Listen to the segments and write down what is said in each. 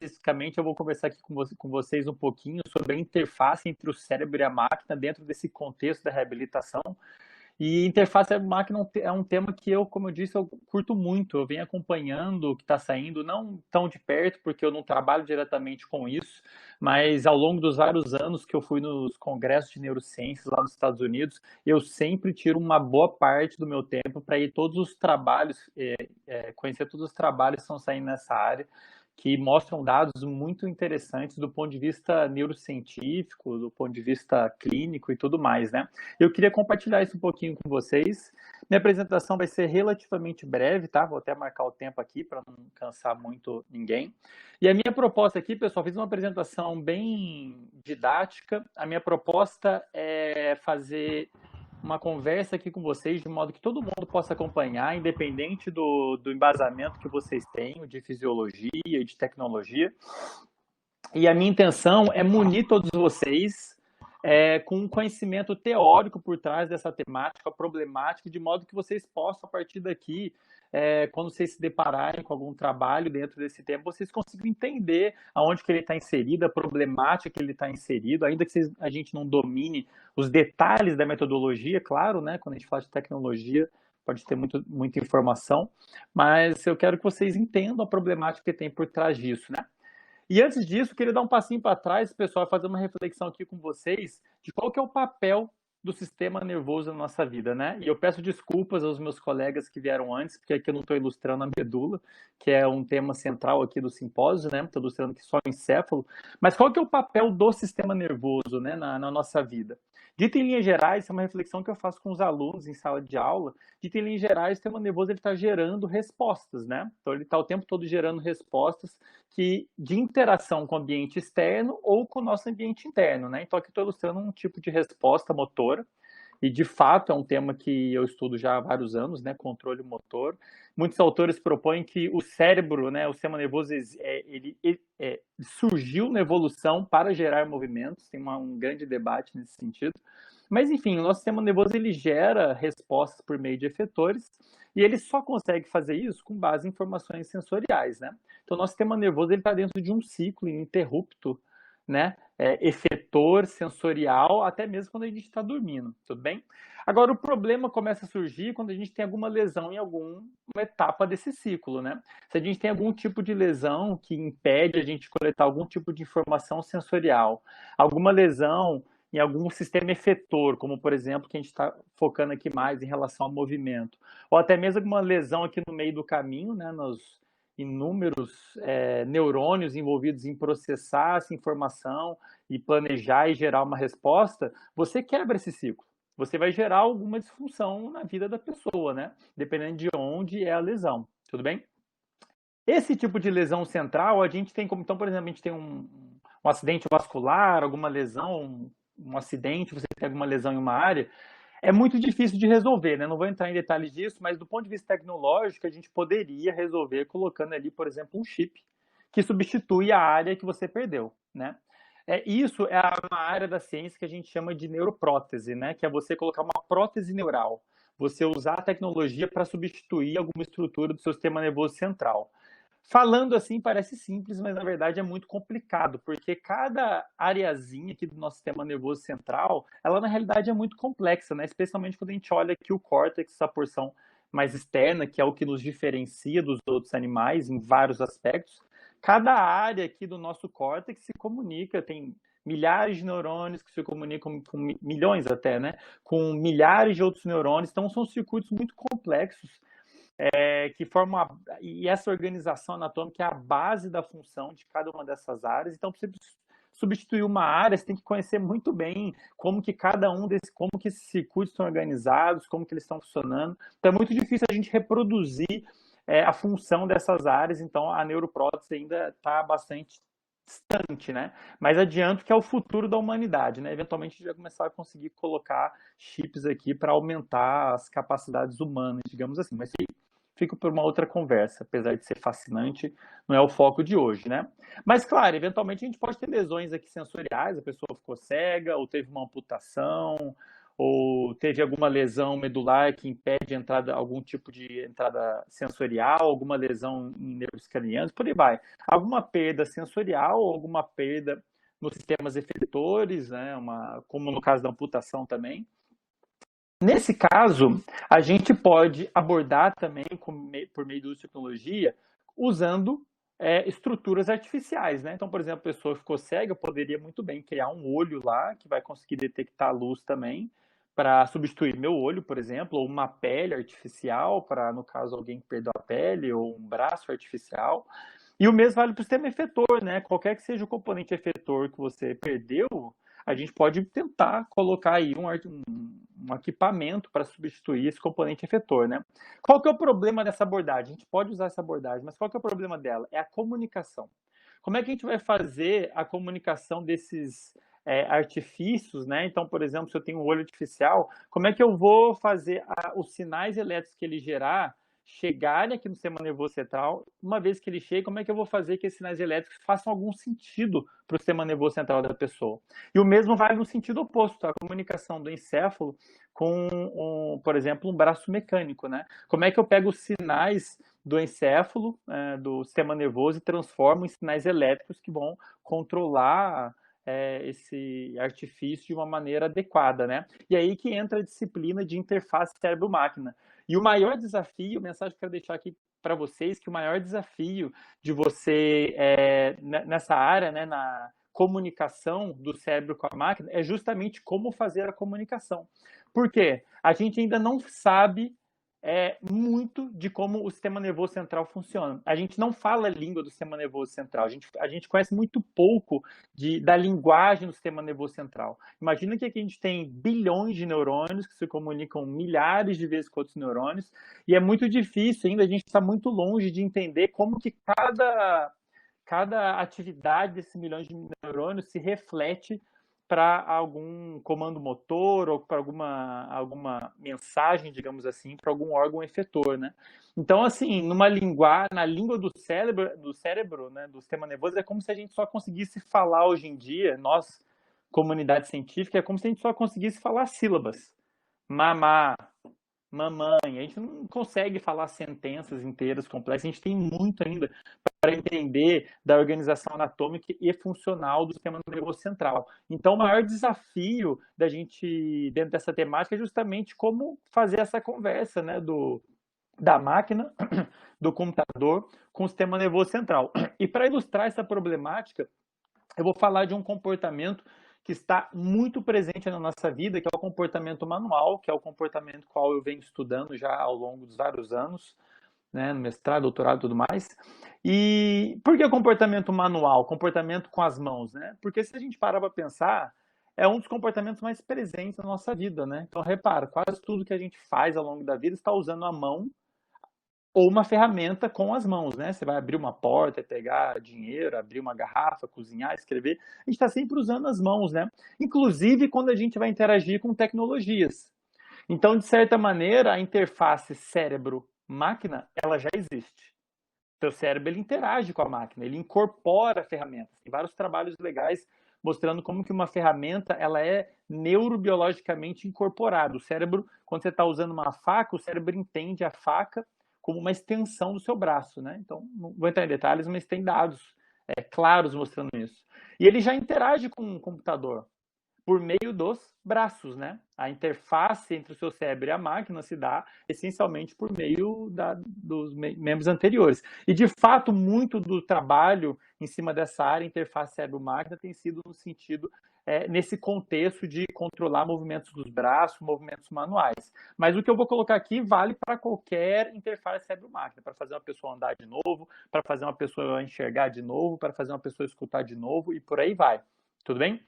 especificamente, eu vou conversar aqui com vocês um pouquinho sobre a interface entre o cérebro e a máquina dentro desse contexto da reabilitação. E interface máquina é um tema que eu, como eu disse, eu curto muito. Eu venho acompanhando o que está saindo, não tão de perto, porque eu não trabalho diretamente com isso, mas ao longo dos vários anos que eu fui nos congressos de neurociências lá nos Estados Unidos, eu sempre tiro uma boa parte do meu tempo para ir todos os trabalhos, conhecer todos os trabalhos que estão saindo nessa área, que mostram dados muito interessantes do ponto de vista neurocientífico, do ponto de vista clínico e tudo mais, né? Eu queria compartilhar isso um pouquinho com vocês. Minha apresentação vai ser relativamente breve, tá? Vou até marcar o tempo aqui para não cansar muito ninguém. E a minha proposta aqui, pessoal, fiz uma apresentação bem didática. A minha proposta é fazer uma conversa aqui com vocês, de modo que todo mundo possa acompanhar, independente do embasamento que vocês tenham de fisiologia e de tecnologia. E a minha intenção é munir todos vocês com um conhecimento teórico por trás dessa temática problemática, de modo que vocês possam, a partir daqui, quando vocês se depararem com algum trabalho dentro desse tema, vocês consigam entender aonde que ele está inserido, a problemática que ele está inserido, ainda que a gente não domine os detalhes da metodologia, claro, né? Quando a gente fala de tecnologia, pode ter muita informação, mas eu quero que vocês entendam a problemática que tem por trás disso, né? E antes disso, queria dar um passinho para trás, pessoal, fazer uma reflexão aqui com vocês de qual que é o papel do sistema nervoso na nossa vida, né? E eu peço desculpas aos meus colegas que vieram antes, porque aqui eu não estou ilustrando a medula, que é um tema central aqui do simpósio, né? Estou ilustrando aqui só o encéfalo. Mas qual que é o papel do sistema nervoso, né, na nossa vida? Dito em linhas gerais, é uma reflexão que eu faço com os alunos em sala de aula. Dito em linhas gerais, o sistema nervoso está gerando respostas, né? Então ele está o tempo todo gerando respostas de interação com o ambiente externo ou com o nosso ambiente interno, né? Então aqui estou ilustrando um tipo de resposta motora, e de fato é um tema que eu estudo já há vários anos, né? Controle motor. Muitos autores propõem que o cérebro, né? O sistema nervoso, ele surgiu na evolução para gerar movimentos, tem um grande debate nesse sentido. Mas enfim, o nosso sistema nervoso ele gera respostas por meio de efetores, e ele só consegue fazer isso com base em informações sensoriais, né? Então, o nosso sistema nervoso está dentro de um ciclo ininterrupto, né? Efetor, sensorial, até mesmo quando a gente está dormindo, tudo bem? Agora, o problema começa a surgir quando a gente tem alguma lesão em alguma etapa desse ciclo, né? Se a gente tem algum tipo de lesão que impede a gente coletar algum tipo de informação sensorial, alguma lesão em algum sistema efetor, como, por exemplo, que a gente está focando aqui mais em relação ao movimento, ou até mesmo alguma lesão aqui no meio do caminho, né, nos inúmeros neurônios envolvidos em processar essa informação e planejar e gerar uma resposta, você quebra esse ciclo. Você vai gerar alguma disfunção na vida da pessoa, né? Dependendo de onde é a lesão, tudo bem? Esse tipo de lesão central, a gente tem como, então, por exemplo, a gente tem um acidente vascular, alguma lesão, um acidente, você tem alguma lesão em uma área, é muito difícil de resolver, né? Não vou entrar em detalhes disso, mas do ponto de vista tecnológico, a gente poderia resolver colocando ali, por exemplo, um chip que substitui a área que você perdeu, né? Isso é uma área da ciência que a gente chama de neuroprótese, né? Que é você colocar uma prótese neural, você usar a tecnologia para substituir alguma estrutura do seu sistema nervoso central. Falando assim parece simples, mas na verdade é muito complicado, porque cada areazinha aqui do nosso sistema nervoso central, ela na realidade é muito complexa, né? Especialmente quando a gente olha aqui o córtex, essa porção mais externa, que é o que nos diferencia dos outros animais em vários aspectos. Cada área aqui do nosso córtex se comunica, tem milhares de neurônios que se comunicam com milhões até, né? Com milhares de outros neurônios, então são circuitos muito complexos que formam e essa organização anatômica é a base da função de cada uma dessas áreas. Então, para você substituir uma área, você tem que conhecer muito bem como que cada um desses, como que esses circuitos estão organizados, como que eles estão funcionando. Então, é muito difícil a gente reproduzir a função dessas áreas. Então, a neuroprótese ainda está bastante distante, né? Mas adianto que é o futuro da humanidade, né? Eventualmente a gente vai começar a conseguir colocar chips aqui para aumentar as capacidades humanas, digamos assim. Mas fica por uma outra conversa, apesar de ser fascinante, não é o foco de hoje, né? Mas, claro, eventualmente a gente pode ter lesões aqui sensoriais, a pessoa ficou cega, ou teve uma amputação, ou teve alguma lesão medular que impede entrada, algum tipo de entrada sensorial, alguma lesão em nervos cranianos, por aí vai. Alguma perda sensorial, alguma perda nos sistemas efetores, né, como no caso da amputação também. Nesse caso, a gente pode abordar também, por meio do uso de tecnologia, usando estruturas artificiais, né? Então, por exemplo, a pessoa ficou cega, poderia muito bem criar um olho lá, que vai conseguir detectar a luz também, para substituir meu olho, por exemplo, ou uma pele artificial, para, no caso, alguém que perdeu a pele, ou um braço artificial. E o mesmo vale para o sistema efetor, né? Qualquer que seja o componente efetor que você perdeu, a gente pode tentar colocar aí um equipamento para substituir esse componente efetor, né? Qual que é o problema dessa abordagem? A gente pode usar essa abordagem, mas qual que é o problema dela? É a comunicação. Como é que a gente vai fazer a comunicação desses artifícios, né? Então, por exemplo, se eu tenho um olho artificial, como é que eu vou fazer os sinais elétricos que ele gerar chegarem aqui no sistema nervoso central? Uma vez que ele chega, como é que eu vou fazer que esses sinais elétricos façam algum sentido para o sistema nervoso central da pessoa? E o mesmo vale no sentido oposto, a comunicação do encéfalo com, por exemplo, um braço mecânico, né? Como é que eu pego os sinais do encéfalo, do sistema nervoso, e transformo em sinais elétricos que vão controlar esse artifício de uma maneira adequada, né? E aí que entra a disciplina de interface cérebro-máquina. E o maior desafio, a mensagem que eu quero deixar aqui para vocês, que o maior desafio de você nessa área, né, na comunicação do cérebro com a máquina, é justamente como fazer a comunicação. Por quê? A gente ainda não sabe muito de como o sistema nervoso central funciona. A gente não fala a língua do sistema nervoso central, a gente conhece muito pouco da linguagem do sistema nervoso central. Imagina que aqui a gente tem bilhões de neurônios que se comunicam milhares de vezes com outros neurônios, e é muito difícil ainda, a gente está muito longe de entender como que cada atividade desses milhões de neurônios se reflete para algum comando motor ou para alguma mensagem, digamos assim, para algum órgão efetor, né? Então, assim, na língua do cérebro, né, do sistema nervoso, é como se a gente só conseguisse falar hoje em dia, nós, comunidade científica, é como se a gente só conseguisse falar sílabas. Mamá, mamãe. A gente não consegue falar sentenças inteiras complexas, a gente tem muito ainda para entender da organização anatômica e funcional do sistema nervoso central. Então, o maior desafio da gente, dentro dessa temática, é justamente como fazer essa conversa, né, da máquina, do computador, com o sistema nervoso central. E para ilustrar essa problemática, eu vou falar de um comportamento que está muito presente na nossa vida, que é o comportamento manual, que é o comportamento qual eu venho estudando já ao longo dos vários anos, né, no mestrado, doutorado e tudo mais. E por que comportamento manual? Comportamento com as mãos, né? Porque se a gente parar para pensar, é um dos comportamentos mais presentes na nossa vida, né? Então, repara, quase tudo que a gente faz ao longo da vida está usando a mão ou uma ferramenta com as mãos, né? Você vai abrir uma porta, pegar dinheiro, abrir uma garrafa, cozinhar, escrever. A gente está sempre usando as mãos, né? Inclusive quando a gente vai interagir com tecnologias. Então, de certa maneira, a interface cérebro-máquina, ela já existe. Seu cérebro, ele interage com a máquina, ele incorpora ferramentas. Tem vários trabalhos legais mostrando como que uma ferramenta, ela é neurobiologicamente incorporada. O cérebro, quando você está usando uma faca, o cérebro entende a faca como uma extensão do seu braço, né? Então, não vou entrar em detalhes, mas tem dados claros mostrando isso. E ele já interage com o computador por meio dos braços, né? A interface entre o seu cérebro e a máquina se dá essencialmente por meio dos membros anteriores. E, de fato, muito do trabalho em cima dessa área, interface cérebro-máquina, tem sido no sentido, nesse contexto de controlar movimentos dos braços, movimentos manuais. Mas o que eu vou colocar aqui vale para qualquer interface cérebro-máquina, para fazer uma pessoa andar de novo, para fazer uma pessoa enxergar de novo, para fazer uma pessoa escutar de novo, e por aí vai. Tudo bem?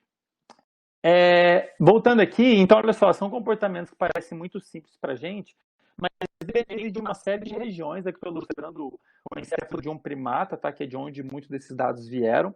Voltando aqui, então, olha só, são comportamentos que parecem muito simples para a gente, mas dependem de uma série de regiões. Aqui eu estou ilustrando o encéfalo de um primata, tá? Que é de onde muitos desses dados vieram.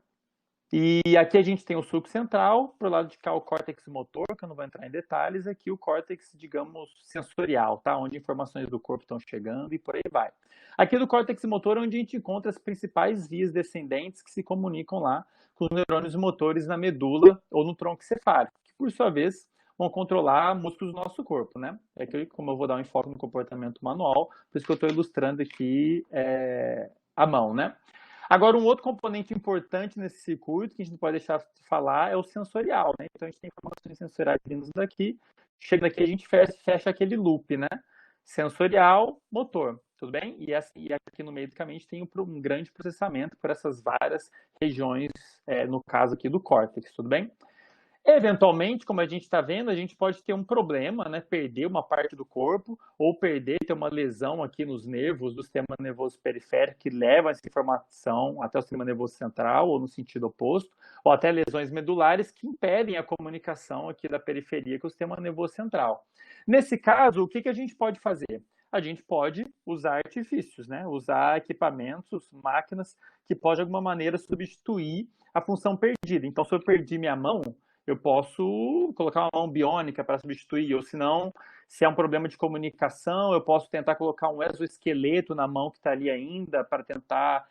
E aqui a gente tem o sulco central, pro lado de cá o córtex motor, que eu não vou entrar em detalhes, aqui o córtex, digamos, sensorial, tá? Onde informações do corpo estão chegando e por aí vai. Aqui do córtex motor é onde a gente encontra as principais vias descendentes que se comunicam lá com os neurônios motores na medula ou no tronco cefálico, que por sua vez vão controlar músculos do nosso corpo, né? É que, como eu vou dar um enfoque no comportamento manual, por isso que eu estou ilustrando aqui a mão, né? Agora, um outro componente importante nesse circuito, que a gente não pode deixar de falar, é o sensorial, né? Então, a gente tem informações sensoriais vindo daqui, chega daqui, a gente fecha aquele loop, né? Sensorial, motor, tudo bem? E aqui no meio do caminho a gente tem um grande processamento por essas várias regiões, no caso aqui do córtex, tudo bem? Eventualmente, como a gente está vendo, a gente pode ter um problema, né? Perder uma parte do corpo ou ter uma lesão aqui nos nervos do sistema nervoso periférico que leva essa informação até o sistema nervoso central ou no sentido oposto, ou até lesões medulares que impedem a comunicação aqui da periferia com o sistema nervoso central. Nesse caso, o que a gente pode fazer? A gente pode usar artifícios, né? Usar equipamentos, máquinas que podem de alguma maneira substituir a função perdida. Então, se eu perdi minha mão, eu posso colocar uma mão biônica para substituir, ou se não, se é um problema de comunicação, eu posso tentar colocar um exoesqueleto na mão que está ali ainda para tentar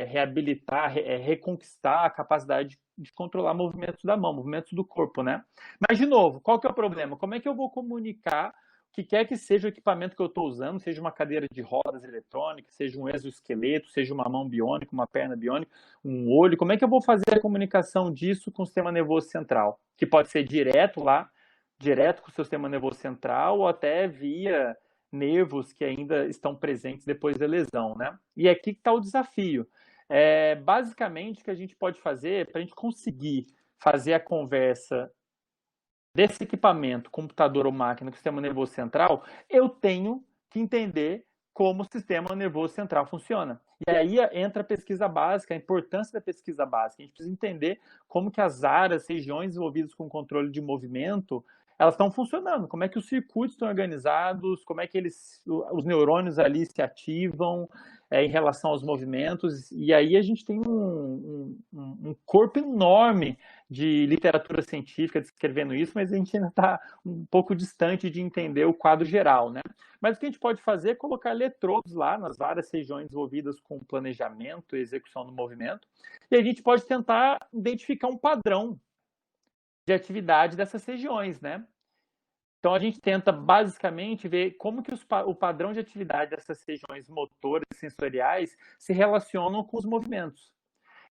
reabilitar, reconquistar a capacidade de controlar movimentos da mão, movimentos do corpo, né? Mas, de novo, qual que é o problema? Como é que eu vou comunicar o que quer que seja o equipamento que eu estou usando, seja uma cadeira de rodas eletrônica, seja um exoesqueleto, seja uma mão biônica, uma perna biônica, um olho, como é que eu vou fazer a comunicação disso com o sistema nervoso central? Que pode ser direto com o seu sistema nervoso central, ou até via nervos que ainda estão presentes depois da lesão, né? E aqui que está o desafio. Basicamente, o que a gente pode fazer para a gente conseguir fazer a conversa desse equipamento, computador ou máquina, com o sistema nervoso central, eu tenho que entender como o sistema nervoso central funciona. E aí entra a pesquisa básica, a importância da pesquisa básica. A gente precisa entender como que as áreas, regiões envolvidas com controle de movimento, elas estão funcionando, como é que os circuitos estão organizados, como é que os neurônios ali se ativam em relação aos movimentos. E aí a gente tem um corpo enorme de literatura científica descrevendo isso, mas a gente ainda está um pouco distante de entender o quadro geral, né? Mas o que a gente pode fazer é colocar eletrodos lá nas várias regiões envolvidas com planejamento e execução do movimento, e a gente pode tentar identificar um padrão de atividade dessas regiões, né? Então a gente tenta basicamente ver como que o padrão de atividade dessas regiões motoras e sensoriais se relacionam com os movimentos.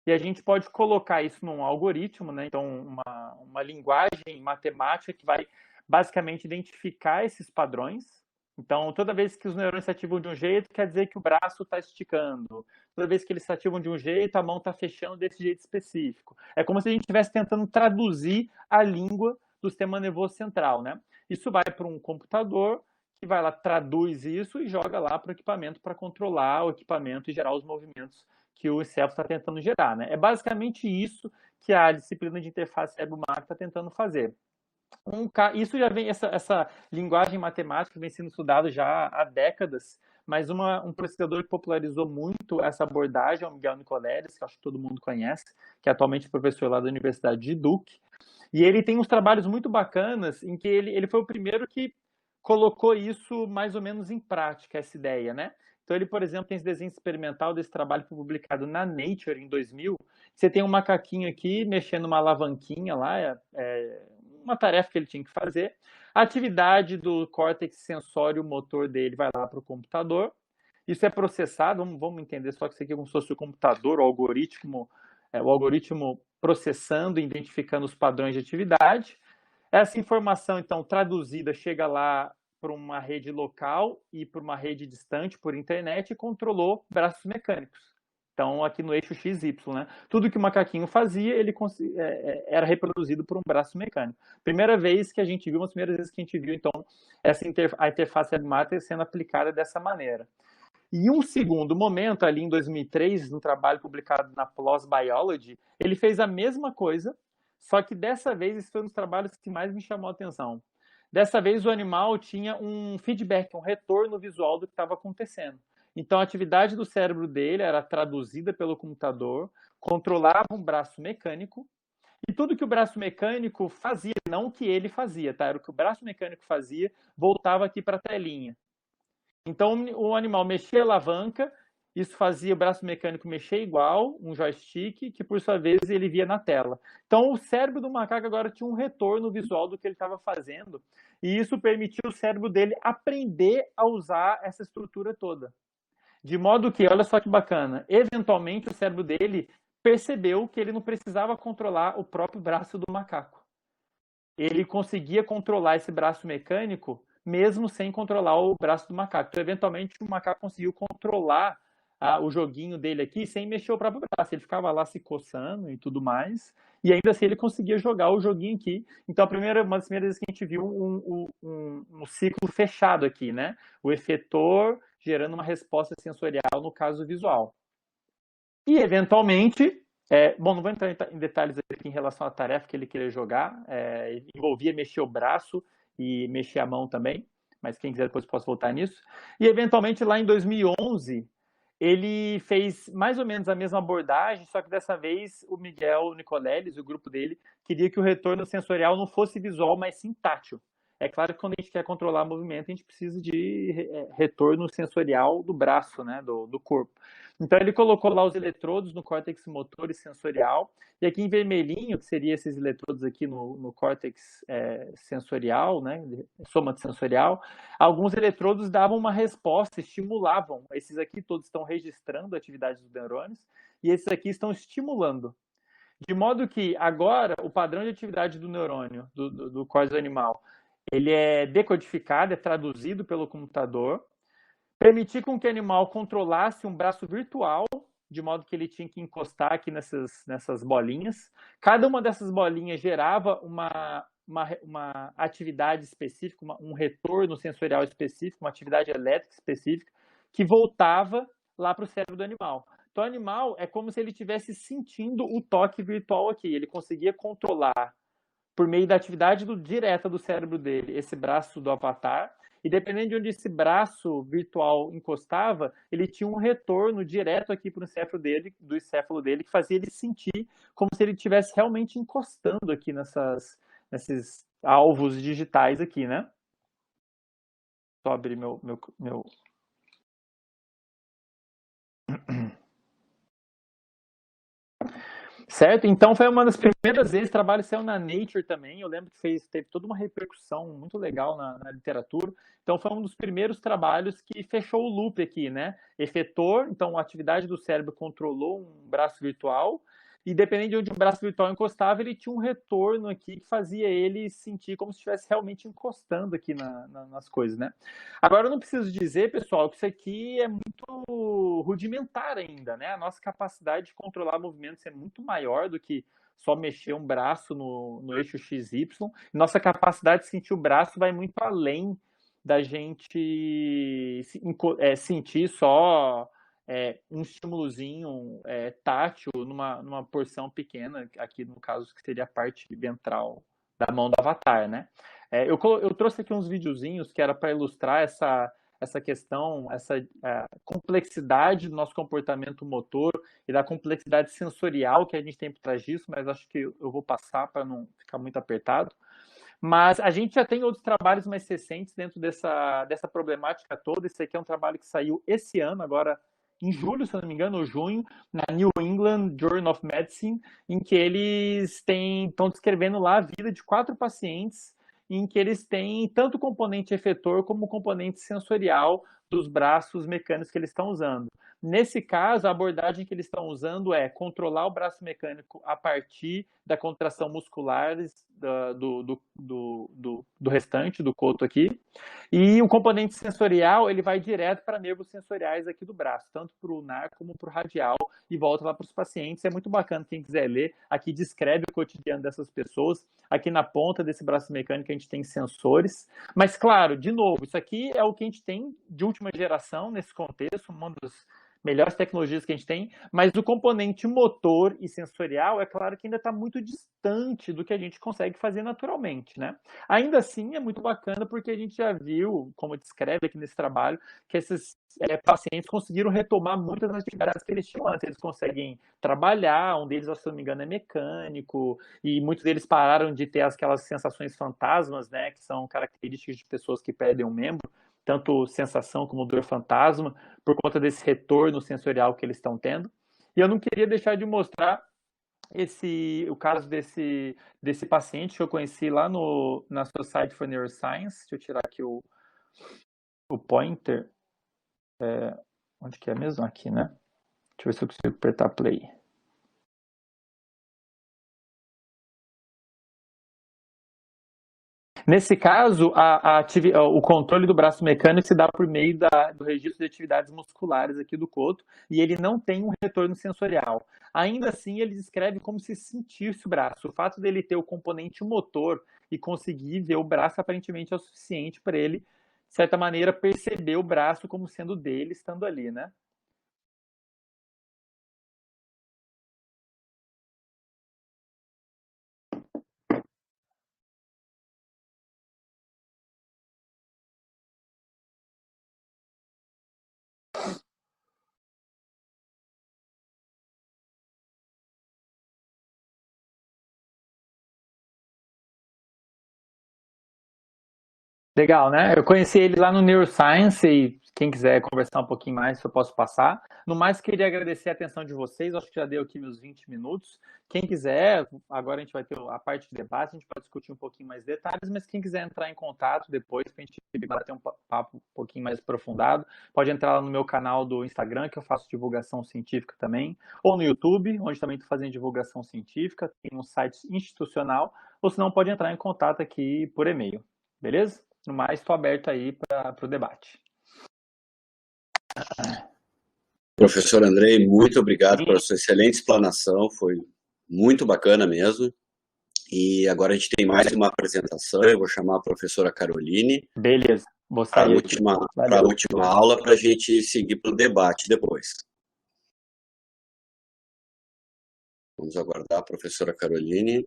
E a gente pode colocar isso num algoritmo, né? Então uma linguagem matemática que vai basicamente identificar esses padrões. Então, toda vez que os neurônios se ativam de um jeito, quer dizer que o braço está esticando. Toda vez que eles se ativam de um jeito, a mão está fechando desse jeito específico. É como se a gente estivesse tentando traduzir a língua do sistema nervoso central, né? Isso vai para um computador, que vai lá, traduz isso e joga lá para o equipamento para controlar o equipamento e gerar os movimentos que o encéfalo está tentando gerar, né? É basicamente isso que a disciplina de interface cérebro-máquina está tentando fazer. Isso já vem, essa linguagem matemática vem sendo estudada já há décadas, mas um pesquisador que popularizou muito essa abordagem é o Miguel Nicoleles, que acho que todo mundo conhece, que é atualmente professor lá da Universidade de Duke, e ele tem uns trabalhos muito bacanas em que ele foi o primeiro que colocou isso mais ou menos em prática, essa ideia, né? Então ele, por exemplo, tem esse desenho experimental desse trabalho que foi publicado na Nature em 2000. Você tem um macaquinho aqui mexendo uma alavanquinha lá, uma tarefa que ele tinha que fazer. A atividade do córtex sensório motor dele vai lá para o computador. Isso é processado, vamos entender só que isso aqui é como se fosse o computador, o algoritmo processando, identificando os padrões de atividade. Essa informação, então, traduzida, chega lá para uma rede local e para uma rede distante por internet e controlou braços mecânicos. Então, aqui no eixo XY, né? Tudo que o macaquinho fazia, ele era reproduzido por um braço mecânico. Primeira vez que a gente viu, uma das primeiras vezes que a gente viu, então, a interface cérebro-máquina sendo aplicada dessa maneira. E um segundo momento, ali em 2003, no trabalho publicado na PLOS Biology, ele fez a mesma coisa, só que dessa vez, esse foi um dos trabalhos que mais me chamou a atenção. Dessa vez, o animal tinha um feedback, um retorno visual do que estava acontecendo. Então, a atividade do cérebro dele era traduzida pelo computador, controlava um braço mecânico, e tudo que o braço mecânico fazia, não o que ele fazia, tá? Era o que o braço mecânico fazia, voltava aqui para a telinha. Então, o animal mexia a alavanca, isso fazia o braço mecânico mexer igual um joystick, que por sua vez ele via na tela. Então o cérebro do macaco agora tinha um retorno visual do que ele estava fazendo, e isso permitiu o cérebro dele aprender a usar essa estrutura toda. De modo que, olha só que bacana, eventualmente o cérebro dele percebeu que ele não precisava controlar o próprio braço do macaco. Ele conseguia controlar esse braço mecânico mesmo sem controlar o braço do macaco. Então, eventualmente, o macaco conseguiu controlar o joguinho dele aqui sem mexer o próprio braço. Ele ficava lá se coçando e tudo mais, e ainda assim ele conseguia jogar o joguinho aqui. Então, uma das primeiras vezes que a gente viu um ciclo fechado aqui, né? O efetor gerando uma resposta sensorial, no caso visual. E, eventualmente, bom, não vou entrar em detalhes aqui em relação à tarefa que ele queria jogar, envolvia mexer o braço e mexer a mão também, mas quem quiser depois posso voltar nisso. E, eventualmente, lá em 2011, ele fez mais ou menos a mesma abordagem, só que dessa vez o Miguel Nicoleles, o grupo dele, queria que o retorno sensorial não fosse visual, mas sim tátil. É claro que quando a gente quer controlar movimento, a gente precisa de retorno sensorial do braço, né, do corpo. Então ele colocou lá os eletrodos no córtex motor e sensorial, e aqui em vermelhinho, que seria esses eletrodos aqui no córtex sensorial, né, somatosensorial, alguns eletrodos davam uma resposta, estimulavam. Esses aqui todos estão registrando a atividade dos neurônios, e esses aqui estão estimulando. De modo que agora o padrão de atividade do neurônio, do córtex animal, ele é decodificado, é traduzido pelo computador, permitir com que o animal controlasse um braço virtual, de modo que ele tinha que encostar aqui nessas bolinhas. Cada uma dessas bolinhas gerava uma atividade específica, um retorno sensorial específico, uma atividade elétrica específica, que voltava lá para o cérebro do animal. Então, o animal é como se ele estivesse sentindo o toque virtual aqui. Ele conseguia controlar, por meio da atividade direta do cérebro dele, esse braço do avatar, e dependendo de onde esse braço virtual encostava, ele tinha um retorno direto aqui para o encéfalo dele, do encéfalo dele, que fazia ele sentir como se ele estivesse realmente encostando aqui nesses alvos digitais aqui, né? Só abrir meu... Certo? Então foi uma das primeiras vezes, o trabalho saiu na Nature também, eu lembro que teve toda uma repercussão muito legal na literatura, então foi um dos primeiros trabalhos que fechou o loop aqui, né? Efetor, então a atividade do cérebro controlou um braço virtual, e dependendo de onde o braço virtual encostava, ele tinha um retorno aqui que fazia ele sentir como se estivesse realmente encostando aqui nas coisas, né? Agora eu não preciso dizer, pessoal, que isso aqui é muito rudimentar ainda, né? A nossa capacidade de controlar movimentos é muito maior do que só mexer um braço no eixo XY. Nossa capacidade de sentir o braço vai muito além da gente sentir só um estímulozinho tátil numa porção pequena, aqui no caso que seria a parte ventral da mão do avatar, né? Eu trouxe aqui uns videozinhos que era para ilustrar essa questão, essa complexidade do nosso comportamento motor e da complexidade sensorial que a gente tem por trás disso, mas acho que eu vou passar para não ficar muito apertado. Mas a gente já tem outros trabalhos mais recentes dentro dessa problemática toda. Esse aqui é um trabalho que saiu esse ano, agora em julho, se eu não me engano, ou junho, na New England Journal of Medicine, em que eles estão descrevendo lá a vida de 4 pacientes, em que eles têm tanto o componente efetor como o componente sensorial dos braços mecânicos que eles estão usando. Nesse caso, a abordagem que eles estão usando é controlar o braço mecânico a partir da contração muscular do restante, do coto aqui. E o componente sensorial, ele vai direto para nervos sensoriais aqui do braço, tanto para o ulnar como para o radial, e volta lá para os pacientes. É muito bacana, quem quiser ler. Aqui descreve o cotidiano dessas pessoas. Aqui na ponta desse braço mecânico a gente tem sensores. Mas, claro, de novo, isso aqui é o que a gente tem de última geração nesse contexto, uma das melhores tecnologias que a gente tem, mas o componente motor e sensorial, é claro que ainda está muito distante do que a gente consegue fazer naturalmente, né? Ainda assim, é muito bacana porque a gente já viu, como descreve aqui nesse trabalho, que esses pacientes conseguiram retomar muitas das atividades que eles tinham antes. Eles conseguem trabalhar, um deles, se não me engano, é mecânico, e muitos deles pararam de ter aquelas sensações fantasmas, né, que são características de pessoas que perdem um membro. tanto sensação como dor fantasma, por conta desse retorno sensorial que eles estão tendo. E eu não queria deixar de mostrar o caso desse paciente que eu conheci lá na Society for Neuroscience. Deixa eu tirar aqui o pointer. Onde que é mesmo? Aqui, né? Deixa eu ver se eu consigo apertar play. Nesse caso, o controle do braço mecânico se dá por meio do registro de atividades musculares aqui do coto, e ele não tem um retorno sensorial. Ainda assim, ele descreve como se sentisse o braço. O fato dele ter o componente motor e conseguir ver o braço aparentemente é o suficiente para ele, de certa maneira, perceber o braço como sendo dele, estando ali, né? Legal, né? Eu conheci ele lá no Neuroscience e quem quiser conversar um pouquinho mais, eu posso passar. No mais, queria agradecer a atenção de vocês. Acho que já deu aqui meus 20 minutos. Quem quiser, agora a gente vai ter a parte de debate, a gente pode discutir um pouquinho mais detalhes, mas quem quiser entrar em contato depois para a gente bater um papo um pouquinho mais aprofundado, pode entrar lá no meu canal do Instagram, que eu faço divulgação científica também, ou no YouTube, onde também estou fazendo divulgação científica, tem um site institucional, ou se não, pode entrar em contato aqui por e-mail. Beleza? No mais, estou aberto aí para o debate. Professor Andrei, muito obrigado pela sua excelente explanação, foi muito bacana mesmo. E agora a gente tem mais uma apresentação, eu vou chamar a professora Caroline. Beleza, vou sair para a última aula, para a gente seguir para o debate depois. Vamos aguardar a professora Caroline.